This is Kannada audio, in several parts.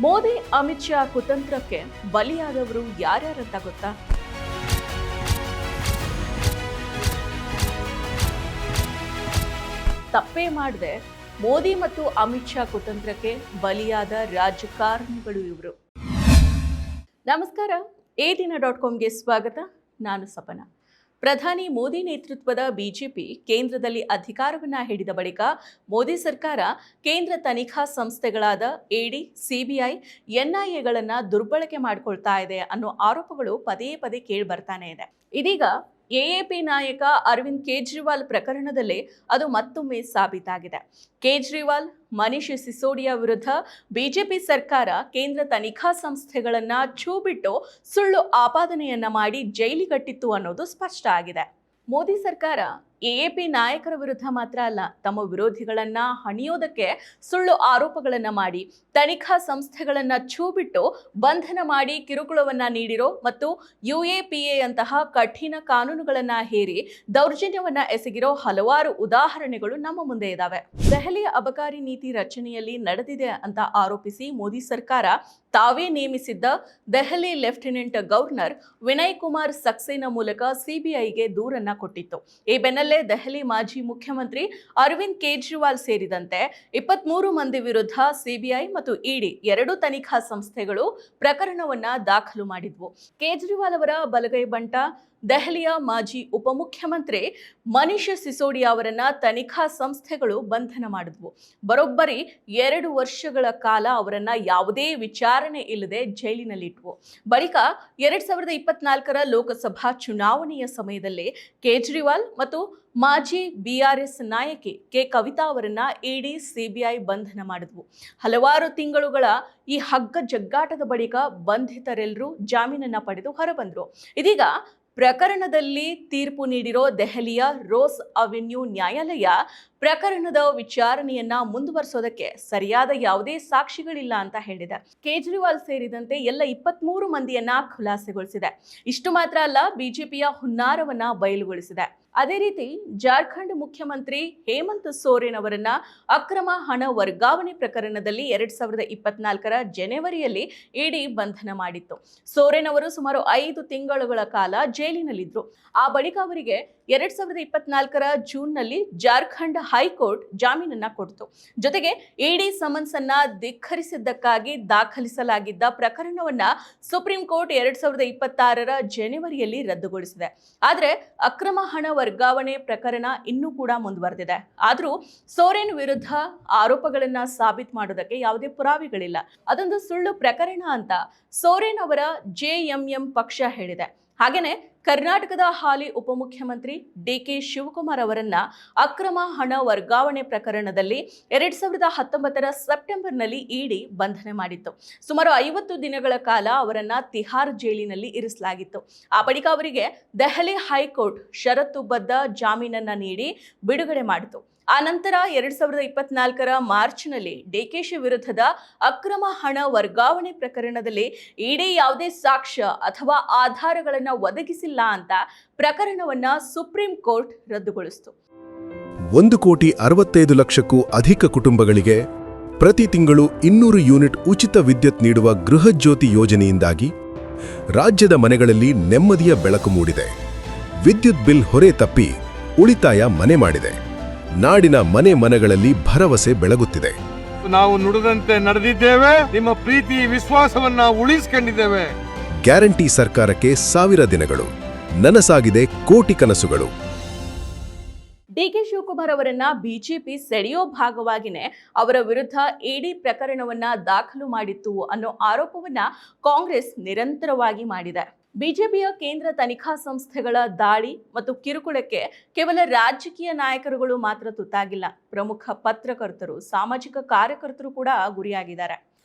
ಮೋದಿ ಅಮಿತ್ ಶಾ ಕುತಂತ್ರಕ್ಕೆ ಬಲಿಯಾದವರು ಯಾರ್ಯಾರಂತ ಗೊತ್ತಾ? ತಪ್ಪೇ ಮಾಡದೆ ಮೋದಿ ಮತ್ತು ಅಮಿತ್ ಶಾ ಕುತಂತ್ರಕ್ಕೆ ಬಲಿಯಾದ ರಾಜಕಾರಣಿಗಳು ಇವರು. ನಮಸ್ಕಾರ, ADINA.comಗೆ ಸ್ವಾಗತ. ನಾನು ಸಪನ. ಪ್ರಧಾನಿ ಮೋದಿ ನೇತೃತ್ವದ ಬಿಜೆಪಿ ಕೇಂದ್ರದಲ್ಲಿ ಅಧಿಕಾರವನ್ನ ಹಿಡಿದ ಬಳಿಕ ಮೋದಿ ಸರ್ಕಾರ ಕೇಂದ್ರ ತನಿಖಾ ಸಂಸ್ಥೆಗಳಾದ ED, CBI, NIAಗಳನ್ನ ದುರ್ಬಳಕೆ ಮಾಡಿಕೊಳ್ತಾ ಇದೆ ಅನ್ನೋ ಆರೋಪಗಳು ಪದೇ ಪದೇ ಕೇಳಿ ಬರ್ತಾನೆ ಇದೆ. ಇದೀಗ AAP ನಾಯಕ ಅರವಿಂದ್ ಕೇಜ್ರಿವಾಲ್ ಪ್ರಕರಣದಲ್ಲಿ ಅದು ಮತ್ತೊಮ್ಮೆ ಸಾಬೀತಾಗಿದೆ. ಕೇಜ್ರಿವಾಲ್, ಮನೀಶ್ ಸಿಸೋಡಿಯಾ ವಿರುದ್ಧ ಬಿಜೆಪಿ ಸರ್ಕಾರ ಕೇಂದ್ರ ತನಿಖಾ ಸಂಸ್ಥೆಗಳನ್ನ ಛೂ ಬಿಟ್ಟು ಸುಳ್ಳು ಆಪಾದನೆಯನ್ನ ಮಾಡಿ ಜೈಲಿಗಟ್ಟಿತ್ತು ಅನ್ನೋದು ಸ್ಪಷ್ಟ ಆಗಿದೆ. ಮೋದಿ ಸರ್ಕಾರ AAP ನಾಯಕರ ವಿರುದ್ಧ ಮಾತ್ರ ಅಲ್ಲ, ತಮ್ಮ ವಿರೋಧಿಗಳನ್ನ ಹಣಿಯೋದಕ್ಕೆ ಸುಳ್ಳು ಆರೋಪಗಳನ್ನ ಮಾಡಿ ತನಿಖಾ ಸಂಸ್ಥೆಗಳನ್ನ ಛೂ ಬಿಟ್ಟು ಬಂಧನ ಮಾಡಿ ಕಿರುಕುಳವನ್ನ ನೀಡಿರೋ ಮತ್ತು UAPA ಅಂತಹ ಕಠಿಣ ಕಾನೂನುಗಳನ್ನ ಹೇರಿ ದೌರ್ಜನ್ಯವನ್ನ ಎಸಗಿರೋ ಹಲವಾರು ಉದಾಹರಣೆಗಳು ನಮ್ಮ ಮುಂದೆ ಇದಾವೆ. ದೆಹಲಿಯ ಅಬಕಾರಿ ನೀತಿ ರಚನೆಯಲ್ಲಿ ನಡೆದಿದೆ ಅಂತ ಆರೋಪಿಸಿ ಮೋದಿ ಸರ್ಕಾರ ತಾವೇ ನೇಮಿಸಿದ್ದ ದೆಹಲಿ ಲೆಫ್ಟಿನೆಂಟ್ ಗವರ್ನರ್ ವಿನಯ್ ಕುಮಾರ್ ಸಕ್ಸೇನಾ ಮೂಲಕ CBIಗೆ ದೂರನ್ನ ಕೊಟ್ಟಿತ್ತು. ಈ ಬೆನ್ನಲ್ಲೇ ದೆಹಲಿ ಮಾಜಿ ಮುಖ್ಯಮಂತ್ರಿ ಅರವಿಂದ್ ಕೇಜ್ರಿವಾಲ್ ಸೇರಿದಂತೆ 23 ಮಂದಿ ವಿರುದ್ಧ CBI ಮತ್ತು ED ಎರಡೂ ತನಿಖಾ ಸಂಸ್ಥೆಗಳು ಪ್ರಕರಣವನ್ನ ದಾಖಲು ಮಾಡಿದ್ವು. ಕೇಜ್ರಿವಾಲ್ ಅವರ ಬಲಗೈ ಬಂಟ ದೆಹಲಿಯ ಮಾಜಿ ಉಪಮುಖ್ಯಮಂತ್ರಿ ಮನೀಶ್ ಸಿಸೋಡಿಯಾ ಅವರನ್ನ ತನಿಖಾ ಸಂಸ್ಥೆಗಳು ಬಂಧನ ಮಾಡಿದ್ವು. ಬರೋಬ್ಬರಿ 2 ವರ್ಷಗಳ ಕಾಲ ಅವರನ್ನ ಯಾವುದೇ ವಿಚಾರಣೆ ಇಲ್ಲದೆ ಜೈಲಿನಲ್ಲಿಟ್ವು. ಬಳಿಕ 2024ರ ಲೋಕಸಭಾ ಚುನಾವಣೆಯ ಸಮಯದಲ್ಲಿ ಕೇಜ್ರಿವಾಲ್ ಮತ್ತು ಮಾಜಿ BRS ನಾಯಕಿ ಕೆ ಕವಿತಾ ಅವರನ್ನ ED, CBI ಬಂಧನ ಮಾಡಿದ್ವು. ಹಲವಾರು ತಿಂಗಳುಗಳ ಈ ಹಗ್ಗ ಜಗ್ಗಾಟದ ಬಳಿಕ ಬಂಧಿತರೆಲ್ಲರೂ ಜಾಮೀನನ್ನ ಪಡೆದು ಹೊರಬಂದ್ರು. ಇದೀಗ ಪ್ರಕರಣದಲ್ಲಿ ತೀರ್ಪು ನೀಡಿರೋ ದೆಹಲಿಯ ರೋಸ್ ಅವೆನ್ಯೂ ನ್ಯಾಯಾಲಯ ಪ್ರಕರಣದ ವಿಚಾರಣೆಯನ್ನ ಮುಂದುವರಿಸೋದಕ್ಕೆ ಸರಿಯಾದ ಯಾವುದೇ ಸಾಕ್ಷಿಗಳಿಲ್ಲ ಅಂತ ಹೇಳಿದೆ. ಕೇಜ್ರಿವಾಲ್ ಸೇರಿದಂತೆ ಎಲ್ಲ 23 ಮಂದಿಯನ್ನ ಖುಲಾಸೆಗೊಳಿಸಿದೆ. ಇಷ್ಟು ಮಾತ್ರ ಅಲ್ಲ, ಬಿಜೆಪಿಯ ಹುನ್ನಾರವನ್ನ ಬಯಲುಗೊಳಿಸಿದೆ. ಅದೇ ರೀತಿ ಜಾರ್ಖಂಡ್ ಮುಖ್ಯಮಂತ್ರಿ ಹೇಮಂತ್ ಸೋರೆನ್ ಅವರನ್ನ ಅಕ್ರಮ ಹಣ ವರ್ಗಾವಣೆ ಪ್ರಕರಣದಲ್ಲಿ 2024ರ ಜನವರಿಯಲ್ಲಿ ED ಬಂಧನ ಮಾಡಿತ್ತು. ಸೋರೆನ್ ಅವರು ಸುಮಾರು 5 ತಿಂಗಳುಗಳ ಕಾಲ ಜೈಲಿನಲ್ಲಿದ್ರು. ಆ ಬಳಿಕ ಅವರಿಗೆ 2024ರ ಜೂನ್ನಲ್ಲಿ ಜಾರ್ಖಂಡ್ ಹೈಕೋರ್ಟ್ ಜಾಮೀನನ್ನ ಕೊಡ್ತು. ಜೊತೆಗೆ ED ಸಮನ್ಸ್ ಅನ್ನ ಧಿಕ್ಕರಿಸಿದ್ದಕ್ಕಾಗಿ ದಾಖಲಿಸಲಾಗಿದ್ದ ಪ್ರಕರಣವನ್ನ ಸುಪ್ರೀಂ ಕೋರ್ಟ್ 2026ರ ಜನವರಿಯಲ್ಲಿ ರದ್ದುಗೊಳಿಸಿದೆ. ಆದ್ರೆ ಅಕ್ರಮ ಹಣ ವರ್ಗಾವಣೆ ಪ್ರಕರಣ ಇನ್ನೂ ಕೂಡ ಮುಂದುವರೆದಿದೆ. ಆದ್ರೂ ಸೋರೆನ್ ವಿರುದ್ಧ ಆರೋಪಗಳನ್ನ ಸಾಬೀತು ಮಾಡೋದಕ್ಕೆ ಯಾವುದೇ ಪುರಾವೆಗಳಿಲ್ಲ. ಅದೊಂದು ಸುಳ್ಳು ಪ್ರಕರಣ ಅಂತ ಸೋರೆನ್ ಅವರ JMM ಪಕ್ಷ ಹೇಳಿದೆ. ಹಾಗೇನೆ ಕರ್ನಾಟಕದ ಹಾಲಿ ಉಪಮುಖ್ಯಮಂತ್ರಿ DK ಶಿವಕುಮಾರ್ ಅವರನ್ನ ಅಕ್ರಮ ಹಣ ವರ್ಗಾವಣೆ ಪ್ರಕರಣದಲ್ಲಿ 2019ರ ಸೆಪ್ಟೆಂಬರ್ನಲ್ಲಿ ED ಬಂಧನ ಮಾಡಿತ್ತು. ಸುಮಾರು 50 ದಿನಗಳ ಕಾಲ ಅವರನ್ನ ತಿಹಾರ್ ಜೈಲಿನಲ್ಲಿ ಇರಿಸಲಾಗಿತ್ತು. ಆ ಬಳಿಕ ಅವರಿಗೆ ದೆಹಲಿ ಹೈಕೋರ್ಟ್ ಷರತ್ತುಬದ್ಧ ಜಾಮೀನನ್ನ ನೀಡಿ ಬಿಡುಗಡೆ ಮಾಡಿತು. ಆ ನಂತರ 2024ರ ಮಾರ್ಚ್ನಲ್ಲಿ DKಶಿ ವಿರುದ್ಧದ ಅಕ್ರಮ ಹಣ ವರ್ಗಾವಣೆ ಪ್ರಕರಣದಲ್ಲಿ ED ಯಾವುದೇ ಸಾಕ್ಷ್ಯ ಅಥವಾ ಆಧಾರಗಳನ್ನು ಒದಗಿಸಿಲ್ಲ ಅಂತ ಪ್ರಕರಣವನ್ನ ಸುಪ್ರೀಂ ಕೋರ್ಟ್ ರದ್ದುಗೊಳಿಸಿತು. 1,65,00,000ಕ್ಕೂ ಅಧಿಕ ಕುಟುಂಬಗಳಿಗೆ ಪ್ರತಿ ತಿಂಗಳು 200 ಯೂನಿಟ್ ಉಚಿತ ವಿದ್ಯುತ್ ನೀಡುವ ಗೃಹಜ್ಯೋತಿ ಯೋಜನೆಯಿಂದಾಗಿ ರಾಜ್ಯದ ಮನೆಗಳಲ್ಲಿ ನೆಮ್ಮದಿಯ ಬೆಳಕು ಮೂಡಿದೆ. ವಿದ್ಯುತ್ ಬಿಲ್ ಹೊರೆ ತಪ್ಪಿ ಉಳಿತಾಯ ಮನೆ ಮಾಡಿದೆ. ನಾಡಿನ ಮನೆಗಳಲ್ಲಿ ಭರವಸೆ ಬೆಳಗುತ್ತಿದೆ. ನಾವು ನುಡಿದಂತೆ ನಡೆದಿದ್ದೇವೆ, ನಿಮ್ಮ ಪ್ರೀತಿ ವಿಶ್ವಾಸವನ್ನ ಉಳಿಸಿಕೊಂಡಿದ್ದೇವೆ. ಗ್ಯಾರಂಟಿ ಸರ್ಕಾರಕ್ಕೆ 1000 ದಿನಗಳು, ನನಸಾಗಿದೆ ಕೋಟಿ ಕನಸುಗಳು. DK ಶಿವಕುಮಾರ್ ಅವರನ್ನ ಬಿಜೆಪಿ ಸೆಳೆಯೋ ಭಾಗವಾಗಿನೇ ಅವರ ವಿರುದ್ಧ ED ಪ್ರಕರಣವನ್ನ ದಾಖಲು ಮಾಡಿತ್ತು ಅನ್ನೋ ಆರೋಪವನ್ನ ಕಾಂಗ್ರೆಸ್ ನಿರಂತರವಾಗಿ ಮಾಡಿದೆ. ಬಿಜೆಪಿಯ ಕೇಂದ್ರ ತನಿಖಾ ಸಂಸ್ಥೆಗಳ ದಾಳಿ ಮತ್ತು ಕಿರುಕುಳಕ್ಕೆ ಕೇವಲ ರಾಜಕೀಯ ನಾಯಕರುಗಳು ಮಾತ್ರ ತುತ್ತಾಗಿಲ್ಲ. ಪ್ರಮುಖ ಪತ್ರಕರ್ತರು, ಸಾಮಾಜಿಕ ಕಾರ್ಯಕರ್ತರು ಕೂಡ ಗುರಿಯಾಗಿದ್ದಾರೆ.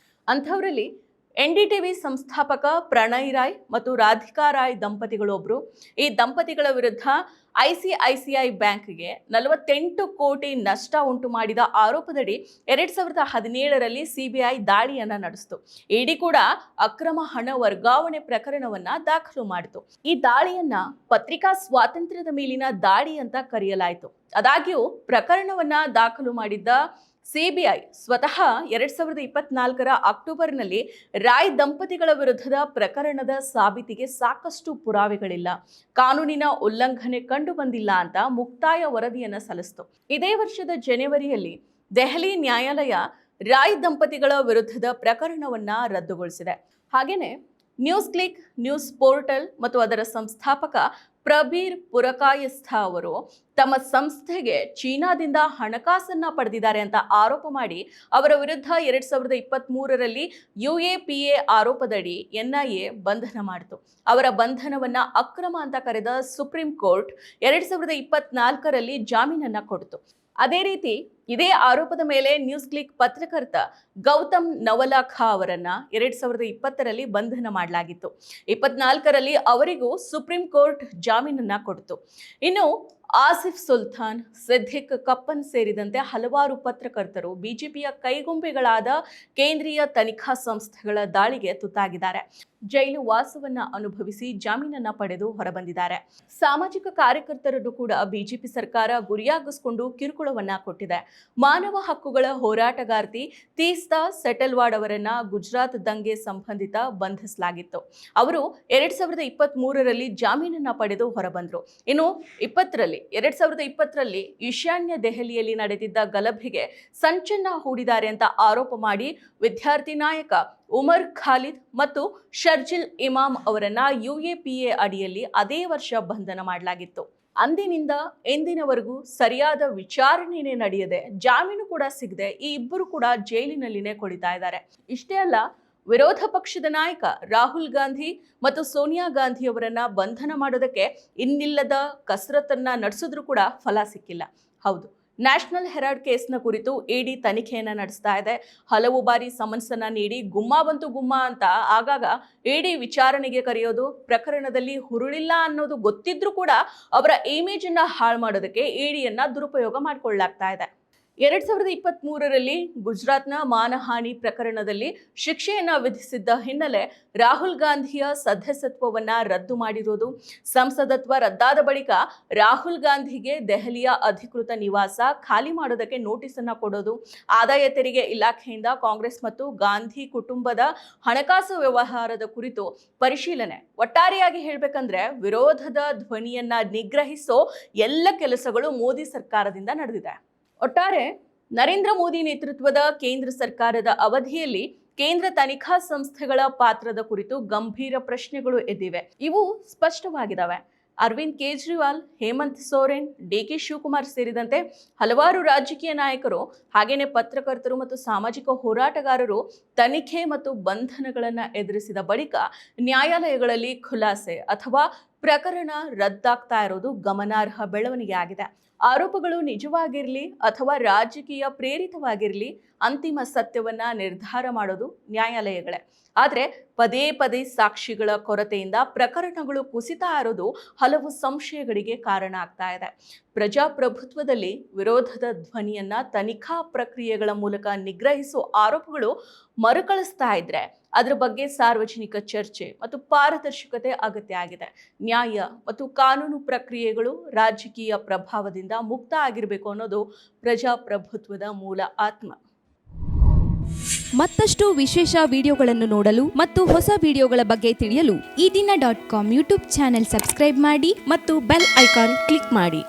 ಅಂಥವರಲ್ಲಿ NDTV ಸಂಸ್ಥಾಪಕ ಪ್ರಣಯ್ ರಾಯ್ ಮತ್ತು ರಾಧಿಕಾ ರಾಯ್ ದಂಪತಿಗಳೊಬ್ಬರು. ಈ ದಂಪತಿಗಳ ವಿರುದ್ಧ ICICI ಬ್ಯಾಂಕ್ಗೆ 48 ಕೋಟಿ ನಷ್ಟ ಉಂಟು ಮಾಡಿದ ಆರೋಪದಡಿ 2017ರಲ್ಲಿ CBI ದಾಳಿಯನ್ನ ನಡೆಸಿತು. ED ಕೂಡ ಅಕ್ರಮ ಹಣ ವರ್ಗಾವಣೆ ಪ್ರಕರಣವನ್ನ ದಾಖಲು ಮಾಡಿತು. ಈ ದಾಳಿಯನ್ನ ಪತ್ರಿಕಾ ಸ್ವಾತಂತ್ರ್ಯದ ಮೇಲಿನ ದಾಳಿ ಅಂತ ಕರೆಯಲಾಯಿತು. ಆದಾಗ್ಯೂ ಪ್ರಕರಣವನ್ನ ದಾಖಲು ಮಾಡಿದ್ದ ಸಿಬಿಐ ಸ್ವತಃ 2024 ಅಕ್ಟೋಬರ್ನಲ್ಲಿ ರಾಯ್ ದಂಪತಿಗಳ ವಿರುದ್ಧದ ಪ್ರಕರಣದ ಸಾಬೀತಿಗೆ ಸಾಕಷ್ಟು ಪುರಾವೆಗಳಿಲ್ಲ, ಕಾನೂನಿನ ಉಲ್ಲಂಘನೆ ಕಂಡು ಬಂದಿಲ್ಲ ಅಂತ ಮುಕ್ತಾಯ ವರದಿಯನ್ನು ಸಲ್ಲಿಸಿತು. ಇದೇ ವರ್ಷದ ಜನವರಿಯಲ್ಲಿ ದೆಹಲಿ ನ್ಯಾಯಾಲಯ ರಾಯ್ ದಂಪತಿಗಳ ವಿರುದ್ಧದ ಪ್ರಕರಣವನ್ನ ರದ್ದುಗೊಳಿಸಿದೆ. ಹಾಗೇನೆ ನ್ಯೂಸ್ ಕ್ಲಿಕ್ ನ್ಯೂಸ್ ಪೋರ್ಟಲ್ ಮತ್ತು ಅದರ ಸಂಸ್ಥಾಪಕ ಪ್ರಬೀರ್ ಪುರಕಾಯಸ್ಥ ಅವರು ತಮ್ಮ ಸಂಸ್ಥೆಗೆ ಚೀನಾದಿಂದ ಹಣಕಾಸನ್ನ ಪಡೆದಿದ್ದಾರೆ ಅಂತ ಆರೋಪ ಮಾಡಿ ಅವರ ವಿರುದ್ಧ 2023ರಲ್ಲಿ UAPA ಆರೋಪದಡಿ NIA ಬಂಧನ ಮಾಡಿತು. ಅವರ ಬಂಧನವನ್ನ ಅಕ್ರಮ ಅಂತ ಕರೆದ ಸುಪ್ರೀಂ ಕೋರ್ಟ್ 2024ರಲ್ಲಿ ಜಾಮೀನನ್ನ ಕೊಡಿತು. ಅದೇ ರೀತಿ ಇದೇ ಆರೋಪದ ಮೇಲೆ ನ್ಯೂಸ್ ಕ್ಲಿಕ್ ಪತ್ರಕರ್ತ ಗೌತಮ್ ನವಲಾಖಾ ಅವರನ್ನ 2020ರಲ್ಲಿ ಬಂಧನ ಮಾಡಲಾಗಿತ್ತು. 24ರಲ್ಲಿ ಅವರಿಗೂ ಸುಪ್ರೀಂ ಕೋರ್ಟ್ ಜಾಮೀನನ್ನ ಕೊಡಿತು. ಇನ್ನು ಆಸಿಫ್ ಸುಲ್ತಾನ್, ಸಿದ್ದಿಕ್ ಕಪ್ಪನ್ ಸೇರಿದಂತೆ ಹಲವಾರು ಪತ್ರಕರ್ತರು ಬಿಜೆಪಿಯ ಕೈಗೊಂಬೆಗಳಾದ ಕೇಂದ್ರೀಯ ತನಿಖಾ ಸಂಸ್ಥೆಗಳ ದಾಳಿಗೆ ತುತ್ತಾಗಿದ್ದಾರೆ. ಜೈಲು ವಾಸವನ್ನ ಅನುಭವಿಸಿ ಜಾಮೀನನ್ನ ಪಡೆದು ಹೊರಬಂದಿದ್ದಾರೆ. ಸಾಮಾಜಿಕ ಕಾರ್ಯಕರ್ತರನ್ನು ಕೂಡ ಬಿಜೆಪಿ ಸರ್ಕಾರ ಗುರಿಯಾಗಿಸಿಕೊಂಡು ಕಿರುಕುಳವನ್ನ ಕೊಟ್ಟಿದೆ. ಮಾನವ ಹಕ್ಕುಗಳ ಹೋರಾಟಗಾರ್ತಿ ತೀಸ್ತಾ ಸೆಟಲ್ವಾಡ್ ಅವರನ್ನ ಗುಜರಾತ್ ದಂಗೆ ಸಂಬಂಧಿತ ಬಂಧಿಸಲಾಗಿತ್ತು. ಅವರು 2023ರಲ್ಲಿ ಜಾಮೀನನ್ನ ಪಡೆದು ಹೊರಬಂದ್ರು. ಇನ್ನು 2020ರಲ್ಲಿ ಈಶಾನ್ಯ ದೆಹಲಿಯಲ್ಲಿ ನಡೆದಿದ್ದ ಗಲಭೆಗೆ ಸಂಚನ್ನ ಹೂಡಿದ್ದಾರೆ ಅಂತ ಆರೋಪ ಮಾಡಿ ವಿದ್ಯಾರ್ಥಿ ನಾಯಕ ಉಮರ್ ಖಾಲಿದ್ ಮತ್ತು ಶರ್ಜಿಲ್ ಇಮಾಮ್ ಅವರನ್ನ UAPA ಅಡಿಯಲ್ಲಿ ಅದೇ ವರ್ಷ ಬಂಧನ ಮಾಡಲಾಗಿತ್ತು. ಅಂದಿನಿಂದ ಎಂದಿನವರೆಗೂ ಸರಿಯಾದ ವಿಚಾರಣೆನೇ ನಡೆಯದೆ ಜಾಮೀನು ಕೂಡ ಸಿಗದೆ ಈ ಇಬ್ಬರು ಕೂಡ ಜೈಲಿನಲ್ಲಿನೇ ಕೊಳಿತಾ ಇದ್ದಾರೆ. ಇಷ್ಟೇ ಅಲ್ಲ, ವಿರೋಧ ಪಕ್ಷದ ನಾಯಕ ರಾಹುಲ್ ಗಾಂಧಿ ಮತ್ತು ಸೋನಿಯಾ ಗಾಂಧಿ ಅವರನ್ನ ಬಂಧನ ಮಾಡೋದಕ್ಕೆ ಇನ್ನಿಲ್ಲದ ಕಸರತ್ತನ್ನ ನಡೆಸಿದ್ರೂ ಕೂಡ ಫಲ ಸಿಕ್ಕಿಲ್ಲ. ಹೌದು, ನ್ಯಾಷನಲ್ ಹೆರಾಲ್ಡ್ ಕೇಸ್ನ ಕುರಿತು ED ತನಿಖೆಯನ್ನ ನಡೆಸ್ತಾ ಇದೆ. ಹಲವು ಬಾರಿ ಸಮನ್ಸನ್ನ ನೀಡಿ ಗುಮ್ಮ ಬಂತು ಗುಮ್ಮ ಅಂತ ಆಗಾಗ ED ವಿಚಾರಣೆಗೆ ಕರೆಯೋದು, ಪ್ರಕರಣದಲ್ಲಿ ಹುರುಳಿಲ್ಲ ಅನ್ನೋದು ಗೊತ್ತಿದ್ರೂ ಕೂಡ ಅವರ ಇಮೇಜ್ ಅನ್ನ ಹಾಳು ಮಾಡೋದಕ್ಕೆ EDಯನ್ನ ದುರುಪಯೋಗ ಮಾಡಿಕೊಳ್ಳಲಾಗ್ತಾ ಇದೆ. 2023ರಲ್ಲಿ ಗುಜರಾತ್ನ ಮಾನಹಾನಿ ಪ್ರಕರಣದಲ್ಲಿ ಶಿಕ್ಷೆಯನ್ನ ವಿಧಿಸಿದ್ದ ಹಿನ್ನೆಲೆ ರಾಹುಲ್ ಗಾಂಧಿಯ ಸದಸ್ಯತ್ವವನ್ನ ರದ್ದು ಮಾಡಿರೋದು, ಸಂಸದತ್ವ ರದ್ದಾದ ಬಳಿಕ ರಾಹುಲ್ ಗಾಂಧಿಗೆ ದೆಹಲಿಯ ಅಧಿಕೃತ ನಿವಾಸ ಖಾಲಿ ಮಾಡೋದಕ್ಕೆ ನೋಟಿಸ್ ಅನ್ನ ಕೊಡೋದು, ಆದಾಯ ತೆರಿಗೆ ಇಲಾಖೆಯಿಂದ ಕಾಂಗ್ರೆಸ್ ಮತ್ತು ಗಾಂಧಿ ಕುಟುಂಬದ ಹಣಕಾಸು ವ್ಯವಹಾರದ ಕುರಿತು ಪರಿಶೀಲನೆ, ಒಟ್ಟಾರೆಯಾಗಿ ಹೇಳ್ಬೇಕಂದ್ರೆ ವಿರೋಧದ ಧ್ವನಿಯನ್ನ ನಿಗ್ರಹಿಸೋ ಎಲ್ಲ ಕೆಲಸಗಳು ಮೋದಿ ಸರ್ಕಾರದಿಂದ ನಡೆದಿದೆ. ಒಟ್ಟಾರೆ ನರೇಂದ್ರ ಮೋದಿ ನೇತೃತ್ವದ ಕೇಂದ್ರ ಸರ್ಕಾರದ ಅವಧಿಯಲ್ಲಿ ಕೇಂದ್ರ ತನಿಖಾ ಸಂಸ್ಥೆಗಳ ಪಾತ್ರದ ಕುರಿತು ಗಂಭೀರ ಪ್ರಶ್ನೆಗಳು ಎದ್ದಿವೆ. ಇವು ಸ್ಪಷ್ಟವಾಗಿದ್ದಾವೆ. ಅರವಿಂದ್ ಕೇಜ್ರಿವಾಲ್, ಹೇಮಂತ್ ಸೋರೆನ್, DK ಶಿವಕುಮಾರ್ ಸೇರಿದಂತೆ ಹಲವಾರು ರಾಜಕೀಯ ನಾಯಕರು ಹಾಗೇನೆ ಪತ್ರಕರ್ತರು ಮತ್ತು ಸಾಮಾಜಿಕ ಹೋರಾಟಗಾರರು ತನಿಖೆ ಮತ್ತು ಬಂಧನಗಳನ್ನು ಎದುರಿಸಿದ ಬಳಿಕ ನ್ಯಾಯಾಲಯಗಳಲ್ಲಿ ಖುಲಾಸೆ ಅಥವಾ ಪ್ರಕರಣ ರದ್ದಾಗ್ತಾ ಇರೋದು ಗಮನಾರ್ಹ ಬೆಳವಣಿಗೆ ಆಗಿದೆ. ಆರೋಪಗಳು ನಿಜವಾಗಿರಲಿ ಅಥವಾ ರಾಜಕೀಯ ಪ್ರೇರಿತವಾಗಿರಲಿ, ಅಂತಿಮ ಸತ್ಯವನ್ನ ನಿರ್ಧಾರ ಮಾಡೋದು ನ್ಯಾಯಾಲಯಗಳೇ. ಆದರೆ ಪದೇ ಪದೇ ಸಾಕ್ಷಿಗಳ ಕೊರತೆಯಿಂದ ಪ್ರಕರಣಗಳು ಕುಸಿತಾ ಇರೋದು ಹಲವು ಸಂಶಯಗಳಿಗೆ ಕಾರಣ ಆಗ್ತಾ ಇದೆ. ಪ್ರಜಾಪ್ರಭುತ್ವದಲ್ಲಿ ವಿರೋಧದ ಧ್ವನಿಯನ್ನ ತನಿಖಾ ಪ್ರಕ್ರಿಯೆಗಳ ಮೂಲಕ ನಿಗ್ರಹಿಸುವ ಆರೋಪಗಳು ಮರುಕಳಿಸ್ತಾ ಇದ್ರೆ ಅದರ ಬಗ್ಗೆ ಸಾರ್ವಜನಿಕ ಚರ್ಚೆ ಮತ್ತು ಪಾರದರ್ಶಕತೆ ಅಗತ್ಯ ಆಗಿದೆ. ನ್ಯಾಯ ಮತ್ತು ಕಾನೂನು ಪ್ರಕ್ರಿಯೆಗಳು ರಾಜಕೀಯ ಪ್ರಭಾವದಿಂದ ಮುಕ್ತ ಆಗಿರಬೇಕು ಅನ್ನೋದು ಪ್ರಜಾಪ್ರಭುತ್ವದ ಮೂಲ ಆತ್ಮ. ಮತ್ತಷ್ಟು ವಿಶೇಷ ವಿಡಿಯೋಗಳನ್ನು ನೋಡಲು ಮತ್ತು ಹೊಸ ವಿಡಿಯೋಗಳ ಬಗ್ಗೆ ತಿಳಿಯಲು EDina.com ಯೂಟ್ಯೂಬ್ ಚಾನೆಲ್ ಸಬ್ಸ್ಕ್ರೈಬ್ ಮಾಡಿ ಮತ್ತು ಬೆಲ್ ಐಕಾನ್ ಕ್ಲಿಕ್ ಮಾಡಿ.